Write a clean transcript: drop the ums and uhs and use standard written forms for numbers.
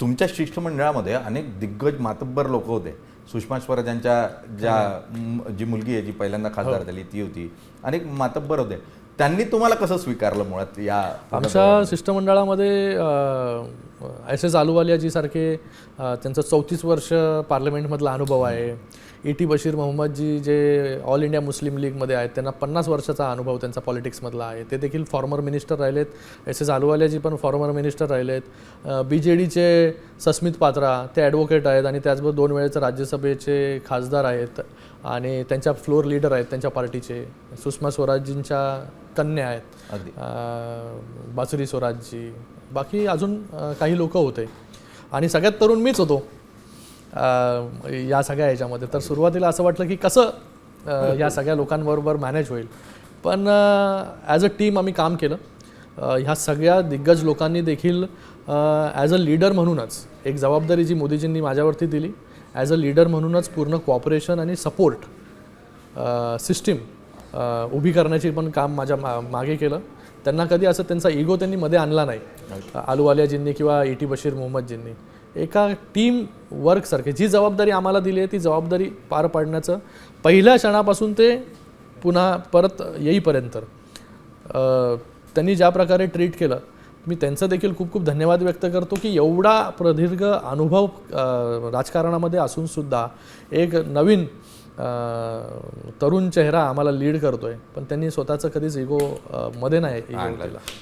तुमच्या शिष्टमंडळामध्ये अनेक दिग्गज मातब्बर लोक होते. सुषमा स्वराजांच्या जी मुलगी आहे जी पहिल्यांदा खासदार झाली ती होती. अनेक मातब्बर होते. त्यांनी तुम्हाला कसं स्वीकारलं मुळात या आमच्या शिष्टमंडळामध्ये SS अहलुवालियाजी सारखे त्यांचं 34 वर्ष पार्लमेंटमधला अनुभव आहे. ET बशीर मोहम्मदजी जे ऑल इंडिया मुस्लिम लीगमध्ये आहेत, त्यांना 50 वर्षाचा अनुभव त्यांचा पॉलिटिक्समधला आहे. ते देखील फॉर्मर मिनिस्टर राहिलेत. SS अहलुवालियाजी पण फॉर्मर मिनिस्टर राहिलेत. BJDचे सस्मित पात्रा ते ॲडव्होकेट आहेत आणि त्याचबरोबर 2 वेळेचे राज्यसभेचे खासदार आहेत आणि त्यांच्या फ्लोअर लीडर आहेत त्यांच्या पार्टीचे. सुषमा स्वराजजींच्या कन्या आहेत, बासुरी स्वराजजी. बाकी अजून काही लोक होते आणि सगळ्यात तरुण मीच होतो या सगळ्या ह्याच्यामध्ये. तर सुरुवातीला असं वाटलं की कसं या सगळ्या लोकांबरोबर मॅनेज होईल, पण ॲज अ टीम आम्ही काम केलं. ह्या सगळ्या दिग्गज लोकांनी देखील ॲज अ लीडर म्हणूनच एक जबाबदारी जी मोदीजींनी माझ्यावरती दिली, ॲज अ लीडर म्हणूनच पूर्ण कॉपरेशन आणि सपोर्ट सिस्टीम उभी करण्याची पण काम माझ्या मागे केलं. त्यांना कधी असं त्यांचा इगो त्यांनी मध्ये आणला नाही, अहलुवालियाजींनी किंवा ET बशीर मोहम्मदजींनी. एका टीम वर्कसारखे जी जबाबदारी आम्हाला दिली आहे ती जबाबदारी पार पाडण्याचं पहिल्या क्षणापासून ते पुन्हा परत येईपर्यंत त्यांनी ज्या प्रकारे ट्रीट केलं, मी त्यांचं देखील खूप खूप धन्यवाद व्यक्त करतो की एवढा प्रदीर्घ अनुभव राजकारणामध्ये असूनसुद्धा एक नवीन तरुण चेहरा आम्हाला लीड करतोय, पण त्यांनी स्वतःचं कधीच इगो मध्ये नाही इगो केला.